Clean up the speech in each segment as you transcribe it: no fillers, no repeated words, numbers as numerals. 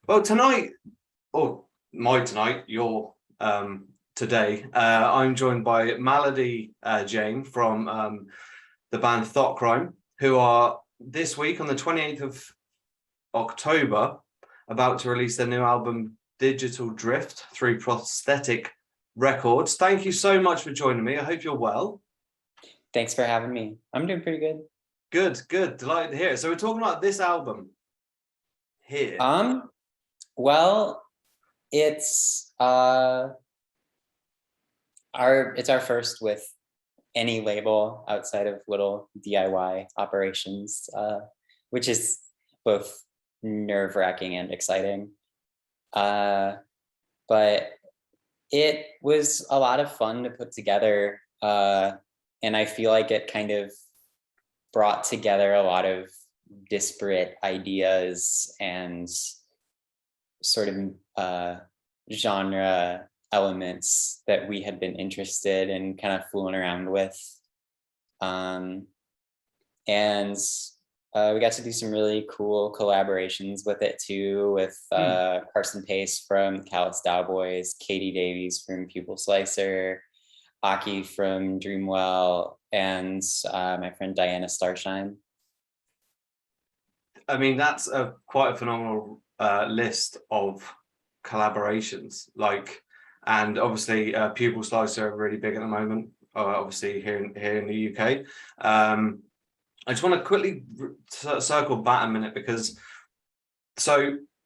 Well, tonight, or my tonight, your today, I'm joined by Malady Jane from the band Thotcrime, who are this week on the 28th of October about to release their new album Digital Drift through Prosthetic Records. Thank you so much for joining me. I hope you're well. Thanks for having me. I'm doing pretty good. Good. Delighted to hear it. So we're talking about this album here. Well, it's our first with any label outside of little DIY operations, which is both nerve-wracking and exciting. But it was a lot of fun to put together, and I feel like it kind of brought together a lot of disparate ideas and sort of genre elements that we had been interested in kind of fooling around with. And we got to do some really cool collaborations with it too, with Carson Pace from Callous Cowboys, Katie Davies from Pupil Slicer, Aki from Dreamwell, and my friend Diana Starshine. I mean, that's quite a phenomenal list of collaborations. And obviously, Pupil Slicer are really big at the moment. Obviously, here in the UK. I just want to quickly circle back a minute because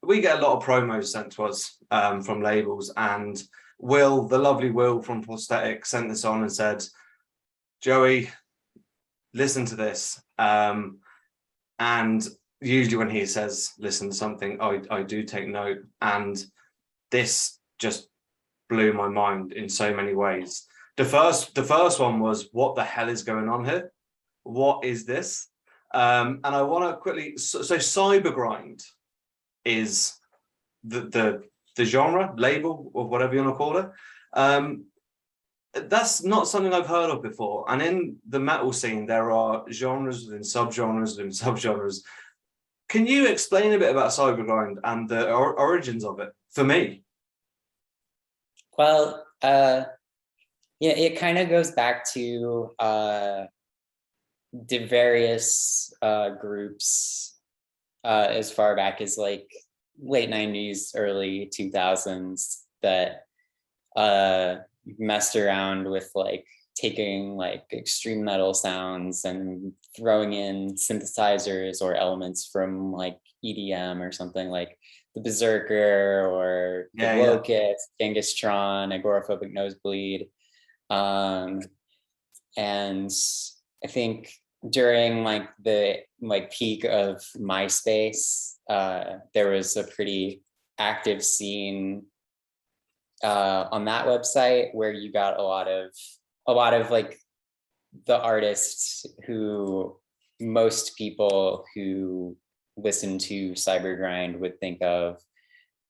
we get a lot of promos sent to us from labels, and Will, the lovely Will from Prosthetic, sent this on and said, "Joey, listen to this." And usually when he says listen to something, I do take note, and this just blew my mind in so many ways. The first one was, what the hell is going on here? What is this? And I want to quickly, so cybergrind is the genre, label, or whatever you want to call it. That's not something I've heard of before. And in the metal scene, there are genres within subgenres within subgenres. Can you explain a bit about cybergrind and the origins of it for me? Well, it kind of goes back to the various groups as far back as like late 90s, early 2000s that messed around with like taking like extreme metal sounds and throwing in synthesizers or elements from like EDM or something, like the Berserker or the Locust, Genghis Tron, Agoraphobic Nosebleed. And I think during like the peak of MySpace, there was a pretty active scene on that website where you got a lot of like the artists who most people who listen to cybergrind would think of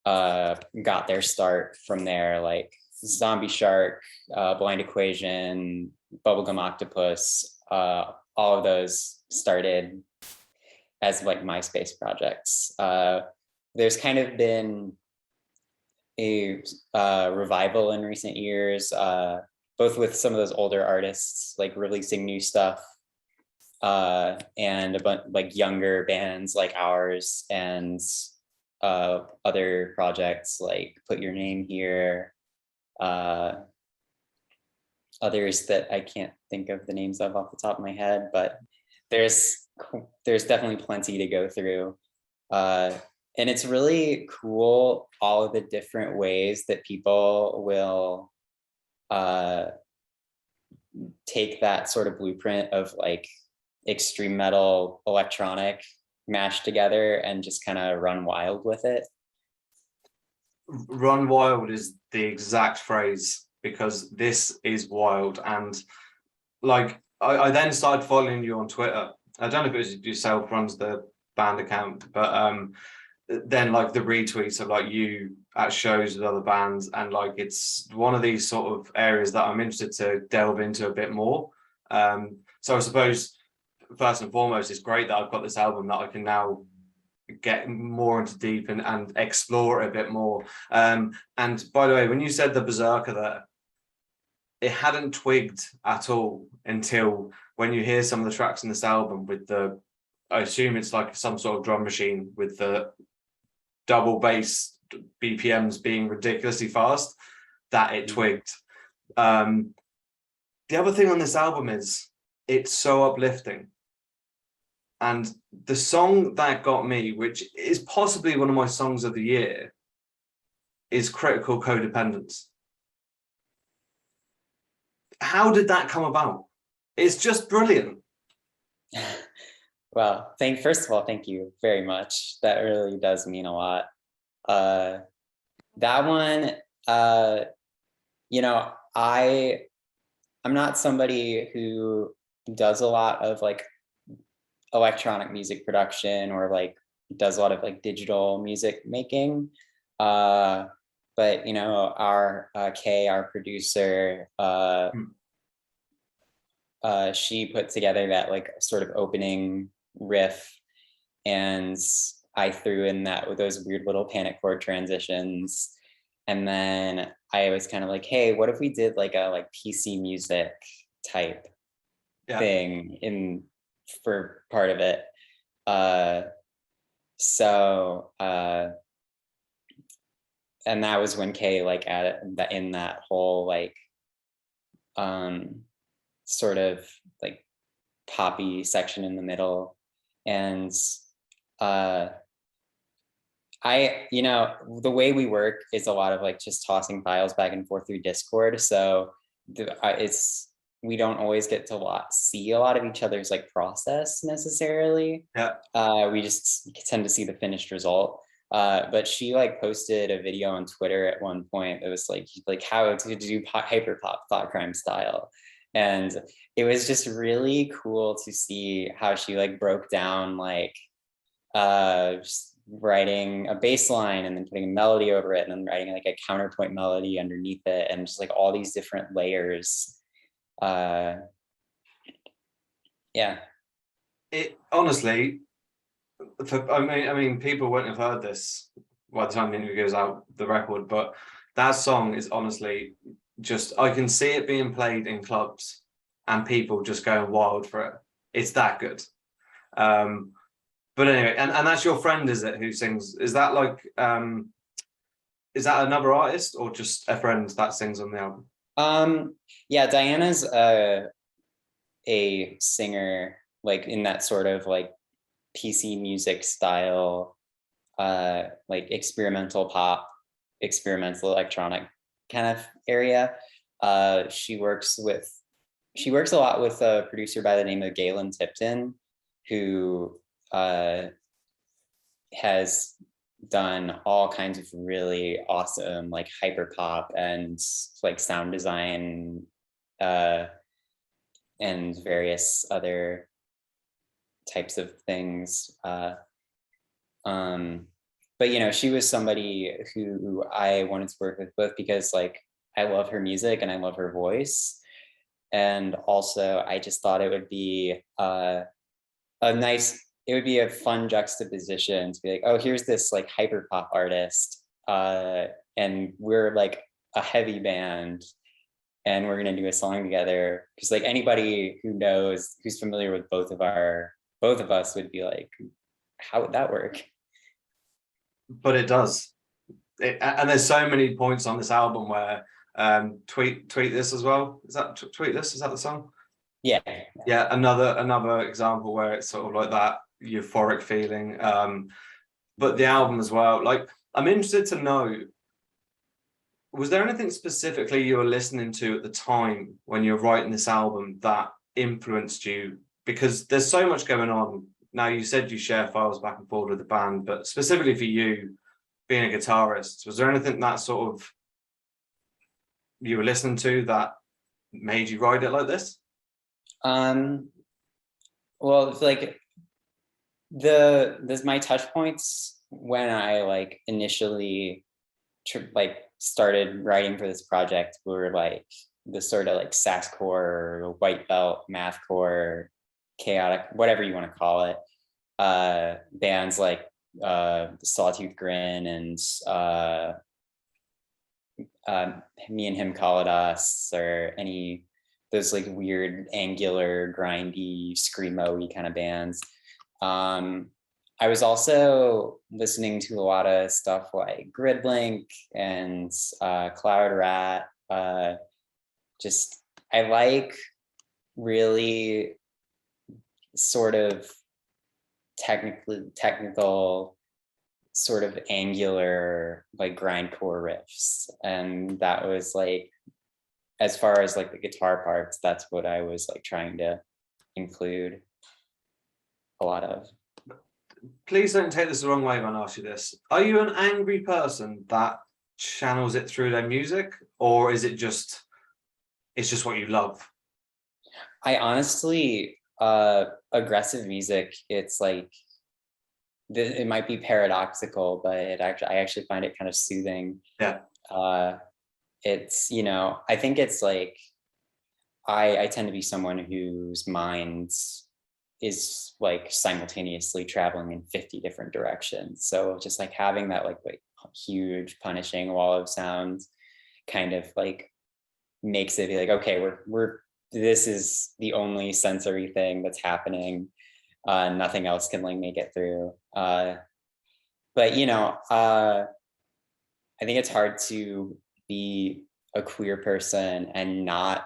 got their start from there, like Zombie Shark, Blind Equation, Bubblegum Octopus. All of those started as like MySpace projects. There's kind of been a revival in recent years, both with some of those older artists like releasing new stuff, and a bunch like younger bands like ours, and other projects like Put Your Name Here, others that I can't think of the names of off the top of my head, but there's definitely plenty to go through. And it's really cool, all of the different ways that people will take that sort of blueprint of like extreme metal electronic mashed together and just kind of run wild with it. Run wild is the exact phrase, because this is wild. And like I then started following you on Twitter. I don't know if it was yourself runs the band account, but then like the retweets of like you at shows with other bands, and like it's one of these sort of areas that I'm interested to delve into a bit more. So I suppose first and foremost, it's great that I've got this album that I can now get more into deep and explore it a bit more. And by the way, when you said the Berserker there, it hadn't twigged at all until when you hear some of the tracks in this album with the, I assume it's like some sort of drum machine with the double bass BPMs being ridiculously fast, that it twigged. The other thing on this album is it's so uplifting. And the song that got me, which is possibly one of my songs of the year, is Critical Codependence. How did that come about? It's just brilliant. Well, first of all, thank you very much. That really does mean a lot. That one, you know, I'm not somebody who does a lot of like electronic music production or like does a lot of like digital music making. But you know, our Kay, our producer, she put together that like sort of opening riff, and I threw in that with those weird little panic chord transitions. And then I was kind of like, hey, what if we did like a PC music type thing in for part of it? And that was when Kay like added that in that whole like sort of like poppy section in the middle. And you know, the way we work is a lot of like just tossing files back and forth through Discord. So we don't always get to see a lot of each other's like process necessarily. We just tend to see the finished result. But she like posted a video on Twitter at one point that was like how to do hyperpop Thotcrime style. And it was just really cool to see how she like broke down like just writing a bass line and then putting a melody over it and then writing like a counterpoint melody underneath it, and just like all these different layers. It honestly, I mean, people wouldn't have heard this by the time the interview goes out, the record, but that song is honestly just, I can see it being played in clubs and people just going wild for it. It's that good. But anyway, and that's your friend, is it, who sings? Is that like, is that another artist or just a friend that sings on the album? Yeah, Diana's a singer, like in that sort of like PC music style, like experimental pop, experimental electronic kind of area. She works a lot with a producer by the name of Galen Tipton, who has done all kinds of really awesome like hyper pop and like sound design and various other types of things. But you know, she was somebody who I wanted to work with, both because like I love her music and I love her voice, and also I just thought it would be it would be a fun juxtaposition to be like, oh, here's this like hyper pop artist, and we're like a heavy band, and we're gonna do a song together. Because like anybody who's familiar with both of us would be like, how would that work? But it does. And there's so many points on this album where tweet this as well. Is that tweet this? Is that the song? Yeah. Another example where it's sort of like that euphoric feeling. But the album as well. Like, I'm interested to know, was there anything specifically you were listening to at the time when you're writing this album that influenced you? Because there's so much going on. Now, you said you share files back and forth with the band, but specifically for you, being a guitarist, was there anything that sort of you were listening to that made you write it like this? Well, it's like my touch points when I like initially started writing for this project were like the sort of like saxcore, white belt, mathcore, chaotic, whatever you want to call it, bands like the Sawtooth Grin and Me and Him Call It Us, or any those like weird angular grindy screamo-y kind of bands. I was also listening to a lot of stuff like Gridlink and Cloud Rat. Just I like really sort of technical sort of angular like grindcore riffs, and that was like, as far as like the guitar parts, that's what I was like trying to include a lot of. Please don't take this the wrong way when I ask you this. Are you an angry person that channels it through their music, or is it just, it's just what you love? I honestly, aggressive music, it's like, it might be paradoxical, but I actually find it kind of soothing. Yeah. It's, you know, I think it's like, I tend to be someone whose mind is like simultaneously traveling in 50 different directions. So just like having that like huge punishing wall of sound kind of like makes it be like, okay, we're this is the only sensory thing that's happening. Nothing else can like make it through. But you know, I think it's hard to be a queer person and not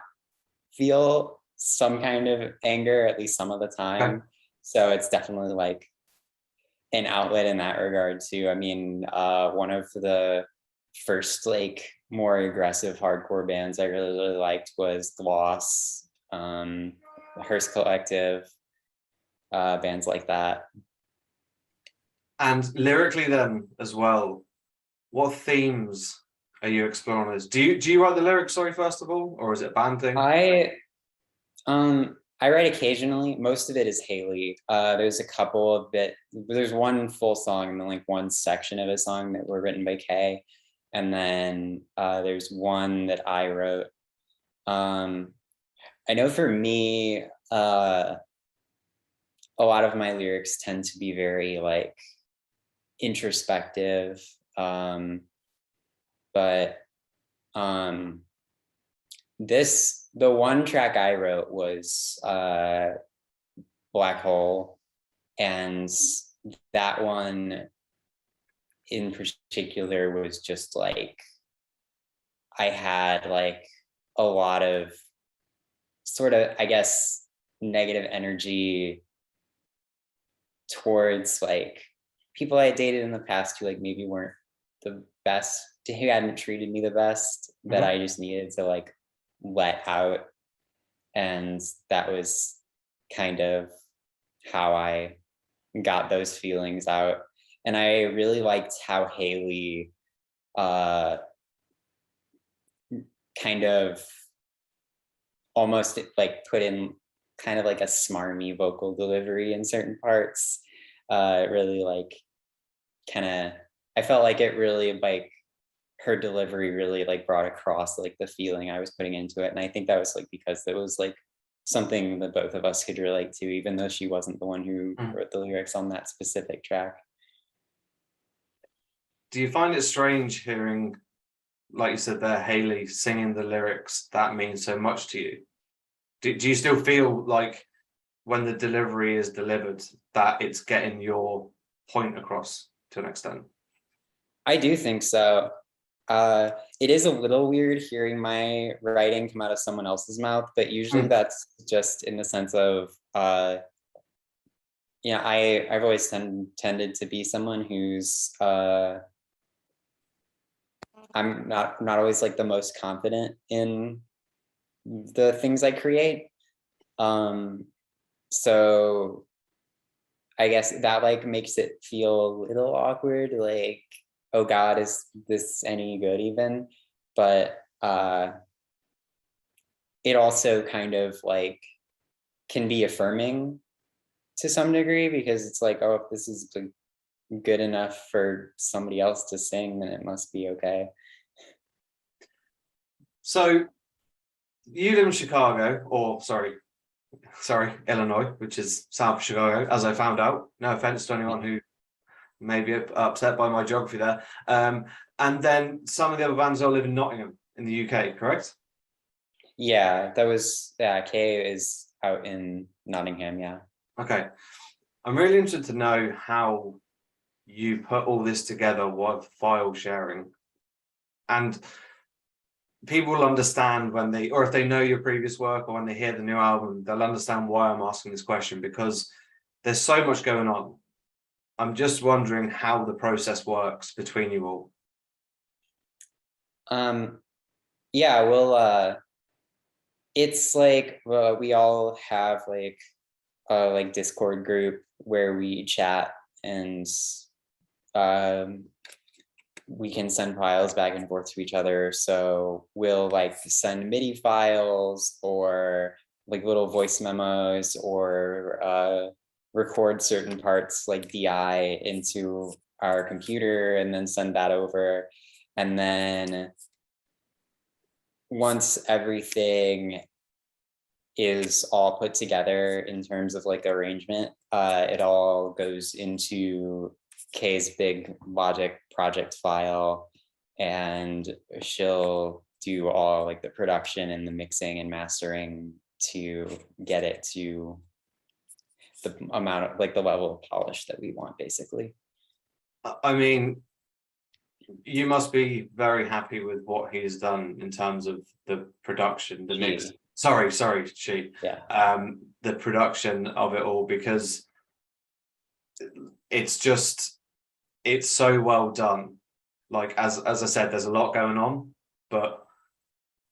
feel some kind of anger at least some of the time. Okay. So it's definitely like an outlet in that regard too. I mean, one of the first like more aggressive hardcore bands I really liked was Gloss, Hearst Collective, bands like that. And lyrically then as well, what themes are you exploring this? Do you write the lyrics, sorry, first of all, or is it a band thing? I write occasionally. Most of it is Haley. There's a couple of there's one full song and then like one section of a song that were written by Kay. And then there's one that I wrote. I know for me, a lot of my lyrics tend to be very like introspective. But the one track I wrote was Black Hole, and that one in particular was just like, I had like a lot of sort of, I guess, negative energy towards like people I dated in the past who like maybe weren't the best, who hadn't treated me the best, that I just needed to like let out. And that was kind of how I got those feelings out. And I really liked how Haley kind of almost like put in kind of like a smarmy vocal delivery in certain parts. Really like kind of, I felt like it really like, her delivery really like brought across like the feeling I was putting into it. And I think that was like because it was like something that both of us could relate to, even though she wasn't the one who wrote the lyrics on that specific track. Do you find it strange hearing, like you said there, Haley singing the lyrics that mean so much to you? Do you still feel like when the delivery is delivered that it's getting your point across to an extent? I do think so. It is a little weird hearing my writing come out of someone else's mouth, but usually that's just in the sense of, you know, I've always tended to be someone who's, I'm not always like the most confident in the things I create. So I guess that like makes it feel a little awkward, like, oh God, is this any good even? But it also kind of like can be affirming to some degree, because it's like, oh, if this is good enough for somebody else to sing, then it must be okay. So you live in Chicago, or sorry, Illinois, which is south of Chicago, as I found out. No offense to anyone who maybe upset by my geography there. And then some of the other bands all live in Nottingham in the UK, correct? Yeah, Kay is out in Nottingham, yeah. Okay. I'm really interested to know how you put all this together with file sharing. And people will understand when they, or if they know your previous work or when they hear the new album, they'll understand why I'm asking this question, because there's so much going on. I'm just wondering how the process works between you all. Yeah, well, it's like we all have like a Discord group where we chat, and we can send files back and forth to each other. So we'll like send MIDI files or like little voice memos, or record certain parts like DI into our computer and then send that over. And then once everything is all put together in terms of like arrangement, it all goes into Kay's big Logic project file, and she'll do all like the production and the mixing and mastering to get it to the amount of like the level of polish that we want, basically. I mean, you must be very happy with what he's done in terms of the production, the mix. Sorry, she. Yeah. The production of it all, because it's so well done. Like as I said, there's a lot going on, but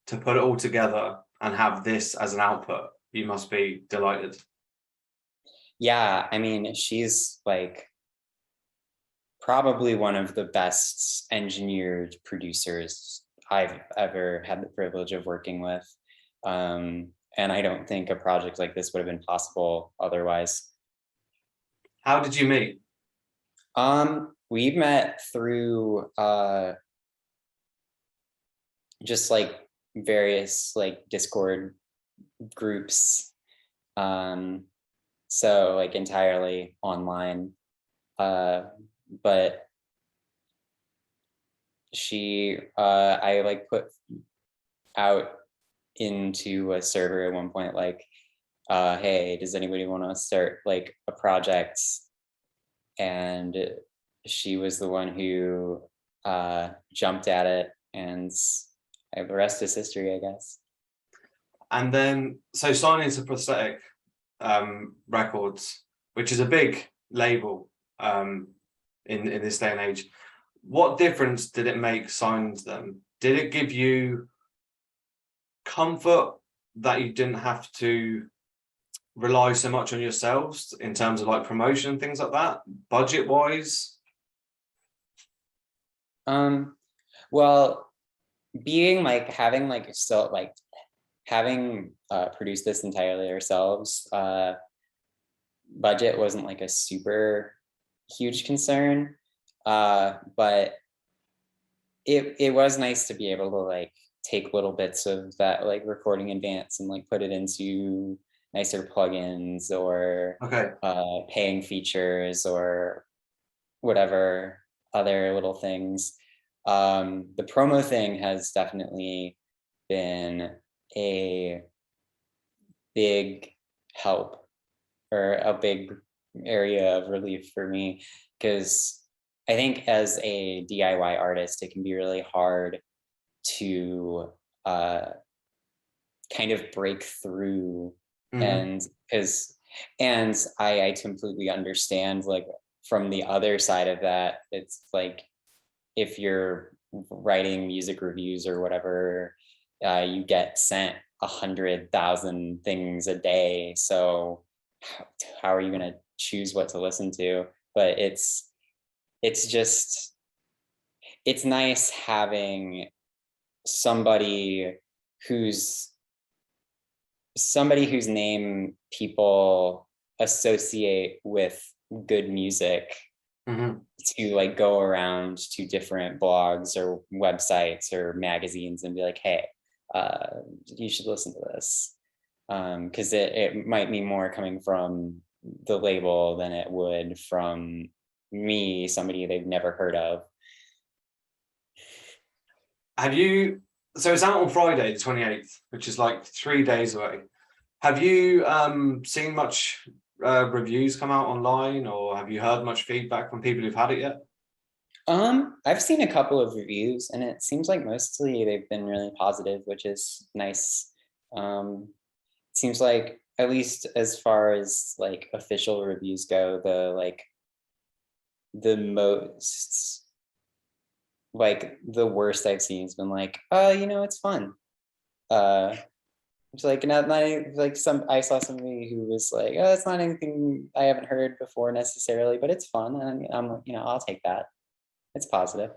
to put it all together and have this as an output, you must be delighted. Yeah, I mean, she's like probably one of the best engineered producers I've ever had the privilege of working with. And I don't think a project like this would have been possible otherwise. How did you meet? We met through just like various like Discord groups. So like entirely online. But I like put out into a server at one point, like, hey, does anybody want to start like a project? And she was the one who jumped at it, and the rest is history, I guess. And then, so signing to Prosthetic Records, which is a big label in this day and age, what difference did it make signing to them? Did it give you comfort that you didn't have to rely so much on yourselves in terms of like promotion and things like that, budget wise? Well, being like having like still like having produced this entirely ourselves, budget wasn't like a super huge concern, but it was nice to be able to like take little bits of that like recording advance and like put it into nicer plugins, or paying features, or whatever other little things. The promo thing has definitely been a big help, or a big area of relief for me, because I think as a DIY artist, it can be really hard to kind of break through. And I completely understand, like from the other side of that, it's like if you're writing music reviews or whatever, you get sent 100,000 things a day. So how are you going to choose what to listen to? But it's just, it's nice having somebody whose name people associate with good music, to like go around to different blogs or websites or magazines and be like, hey, you should listen to this, because it might be more coming from the label than it would from me somebody they've never heard of. Have you, so it's out on Friday, the 28th, which is like 3 days away. Have you seen much reviews come out online, or have you heard much feedback from people who've had it yet? I've seen a couple of reviews and it seems like mostly they've been really positive, which is nice. It seems like, at least as far as like official reviews go, the most, like the worst I've seen has been like, it's fun. It's like not like I saw somebody who was like, oh, it's not anything I haven't heard before necessarily, but it's fun, and I'll take that. It's positive.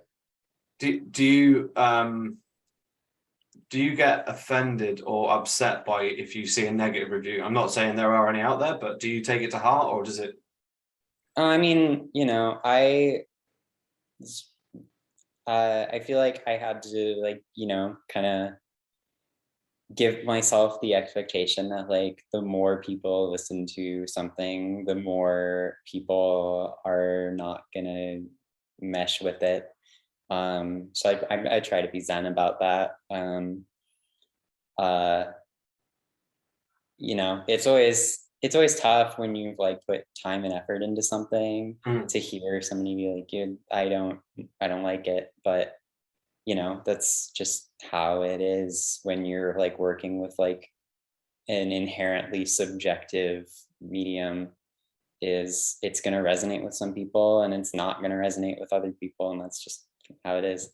Do you get offended or upset by if you see a negative review? I'm not saying there are any out there, but do you take it to heart, or does it? I mean, I feel like I had to kind of give myself the expectation that like the more people listen to something, the more people are not gonna mesh with it. So I try to be zen about that. Uh, it's always tough when you've like put time and effort into something to hear somebody be like, "Dude, I don't like it," but that's just how it is when you're like working with like an inherently subjective medium. Is it's going to resonate with some people and it's not going to resonate with other people, and that's just how it is.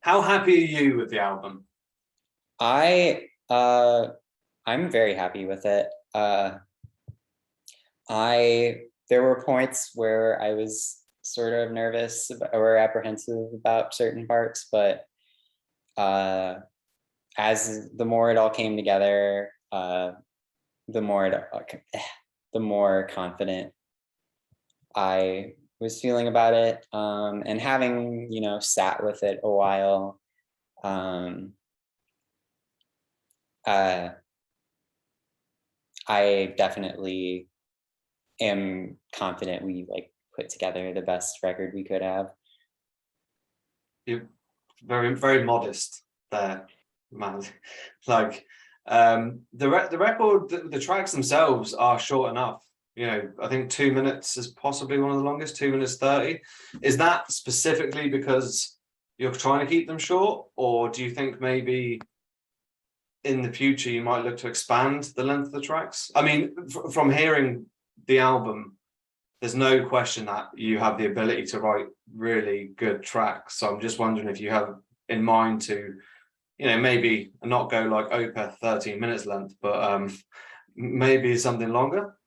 How happy are you with the album? I'm very happy with it. There were points where I was sort of nervous or apprehensive about certain parts, but as the more it all came together, the more confident I was feeling about it, and having sat with it a while, uh, I definitely am confident we like put together the best record we could have. You're very, very modest there, man. Like the record, the tracks themselves are short enough. I think 2 minutes is possibly one of the longest, 2 minutes 30. Is that specifically because you're trying to keep them short, or do you think maybe in the future you might look to expand the length of the tracks? I mean, from hearing the album, there's no question that you have the ability to write really good tracks. So I'm just wondering if you have in mind to, maybe not go like Opeth 13 minutes length, but maybe something longer.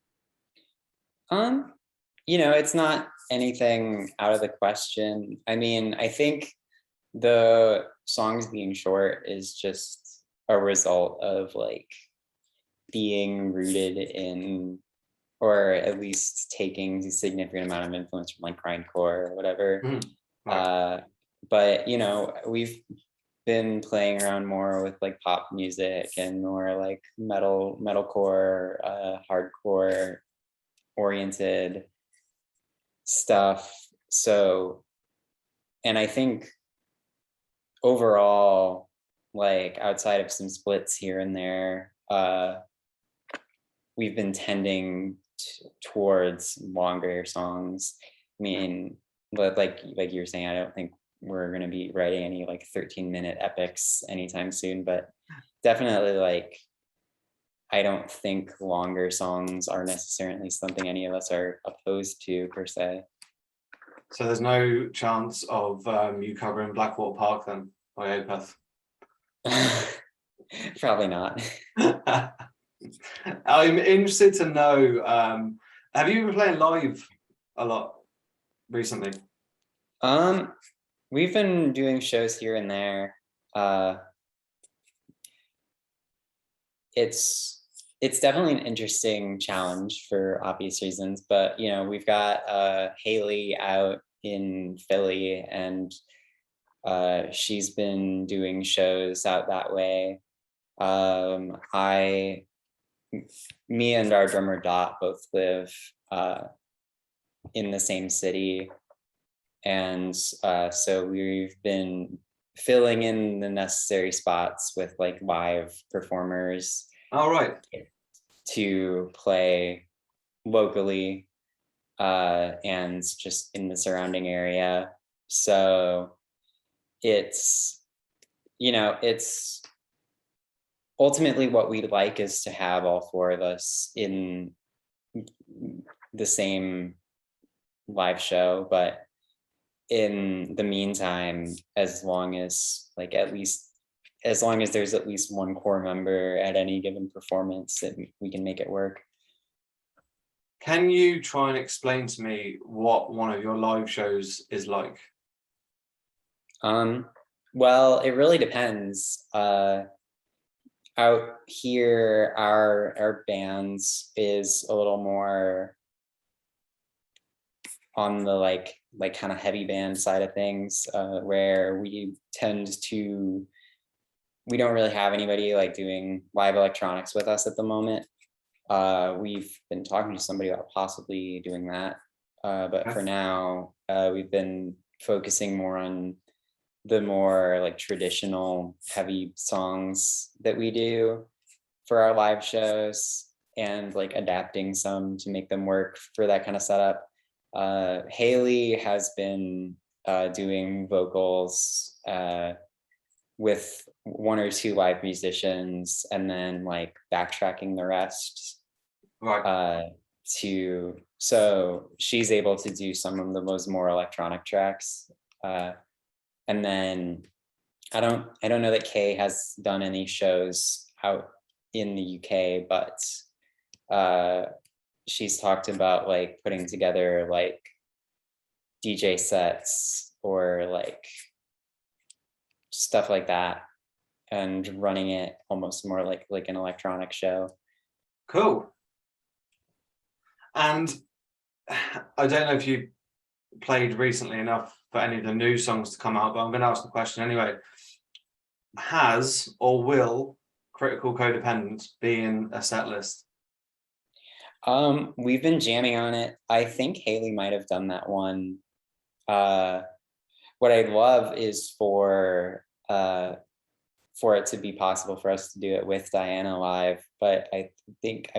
It's not anything out of the question. I mean, I think the songs being short is just a result of like being rooted in, or at least taking a significant amount of influence from like grindcore or whatever. Right. But we've been playing around more with like pop music and more like metalcore, hardcore oriented stuff. So, and I think overall, like outside of some splits here and there, we've been tending towards longer songs. I mean, but like you were saying, I don't think we're going to be writing any like 13-minute epics anytime soon, but definitely like I don't think longer songs are necessarily something any of us are opposed to per se. So there's no chance of you covering Blackwater Park then by Opeth? Probably not. I'm interested to know, have you been playing live a lot recently? We've been doing shows here and there. It's definitely an interesting challenge for obvious reasons, but we've got Haley out in Philly, and she's been doing shows out that way. Me and our drummer Dot both live in the same city. And so we've been filling in the necessary spots with like live performers. All right. To play locally and just in the surrounding area. So it's, it's ultimately what we'd like is to have all four of us in the same live show, but in the meantime, as long as there's at least one core member at any given performance, that we can make it work. Can you try and explain to me what one of your live shows is like? Well, it really depends. Out here, our bands is a little more on the like kind of heavy band side of things, where we don't really have anybody like doing live electronics with us at the moment. We've been talking to somebody about possibly doing that, but for now, we've been focusing more on the more like traditional heavy songs that we do for our live shows, and like adapting some to make them work for that kind of setup. Haley has been doing vocals with one or two live musicians, and then like backtracking the rest. Right. So she's able to do some of those more electronic tracks. And then I don't know that Kay has done any shows out in the UK, but she's talked about like putting together like DJ sets or like stuff like that, and running it almost more like an electronic show. Cool. And I don't know if you played recently enough for any of the new songs to come out, but I'm going to ask the question anyway. Has or will Critical Codependence be in a set list? We've been jamming on it. I think Haley might have done that one. What I'd love is for it to be possible for us to do it with Diana live, but I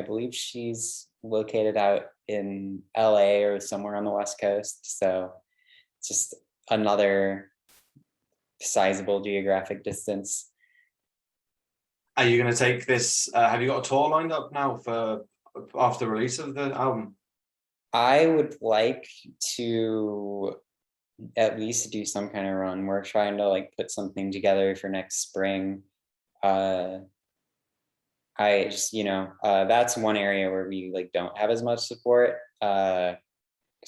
believe she's located out in LA or somewhere on the West Coast, so just another sizable geographic distance. Are you going to take this? Have you got a tour lined up now for after the release of the album? I would like to at least do some kind of run. We're trying to like put something together for next spring. I just, that's one area where we like don't have as much support, because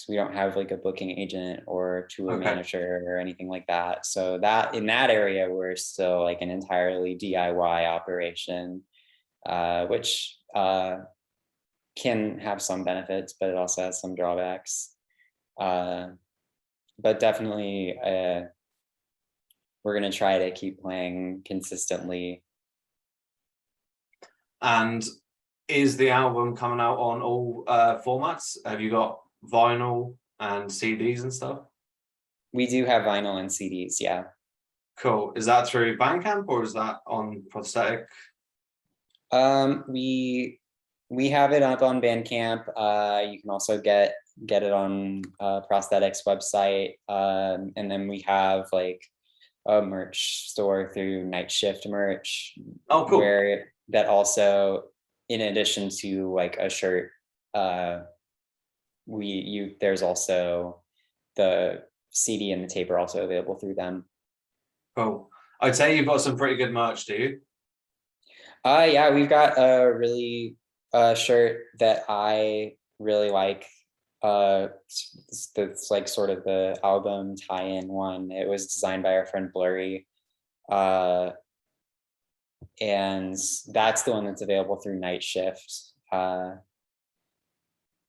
we don't have like a booking agent or tour manager or anything like that. So that in that area, we're still like an entirely DIY operation, which can have some benefits, but it also has some drawbacks. But definitely, we're gonna try to keep playing consistently. And is the album coming out on all formats? Have you got vinyl and CDs and stuff? We do have vinyl and CDs, yeah. Cool. Is that through Bandcamp or is that on Prosthetic? We have it up on Bandcamp. You can also get it on Prosthetics website, and then we have like a merch store through Night Shift Merch. Oh, cool. Where that also, in addition to like a shirt, there's also the CD and the tape are also available through them. Cool. I'd say you've got some pretty good merch, do you? Yeah, we've got a really shirt that I really like. It's like sort of the album tie-in one. It was designed by our friend Blurry. And that's the one that's available through Night Shift.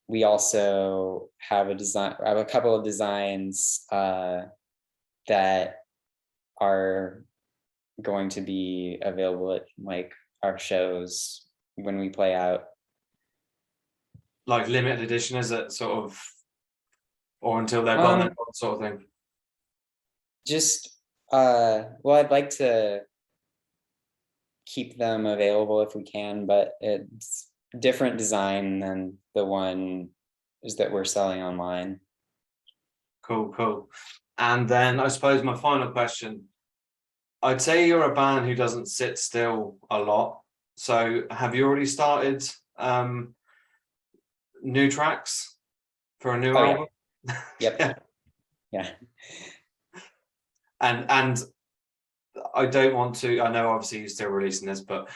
We also have a couple of designs that are going to be available at like our shows when we play out. Like limited edition, is it sort of or until they're gone, they're gone sort of thing? Just well, I'd like to keep them available if we can, but it's different design than the one is that we're selling online. Cool, cool. And then I suppose my final question, I'd say you're a band who doesn't sit still a lot. So have you already started new tracks for a new album? Yeah. Yep. Yeah. Yeah. And I don't want to, I know obviously you're still releasing this, but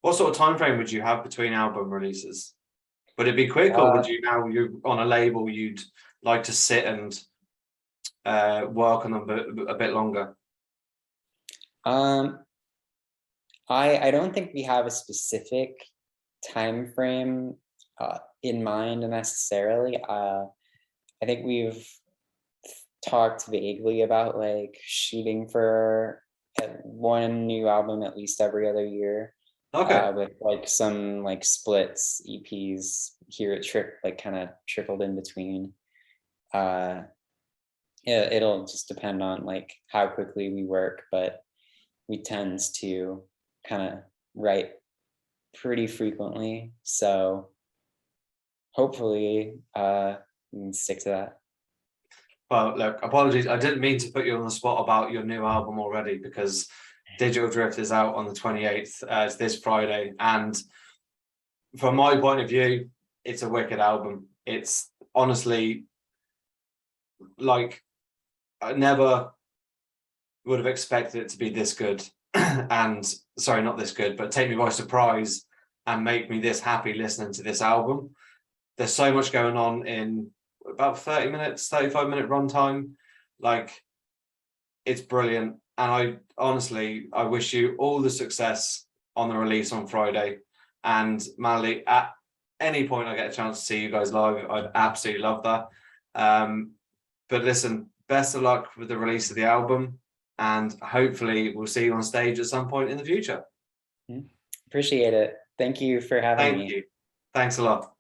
what sort of time frame would you have between album releases? Would it be quick, or would you, now you're on a label, you'd like to sit and work on them a bit longer? I don't think we have a specific time frame in mind necessarily. I think we've talked vaguely about like shooting for one new album at least every other year. Okay. With like some like splits, EPs here at like kind of trickled in between. It'll just depend on like how quickly we work, but we tend to kind of write pretty frequently. So hopefully we can stick to that. Well, look, apologies. I didn't mean to put you on the spot about your new album already, because Digital Drift is out on the 28th. It's this Friday. And from my point of view, it's a wicked album. It's honestly, like, I never would have expected it to be this good. And sorry, not this good, but take me by surprise and make me this happy listening to this album. There's so much going on in about 30 minutes, 35-minute runtime. Like, it's brilliant. And I honestly, I wish you all the success on the release on Friday. And Malady, at any point I get a chance to see you guys live, I'd absolutely love that. But listen, best of luck with the release of the album, and hopefully we'll see you on stage at some point in the future. Appreciate it. Thank you for having me. Thank you. Thanks a lot.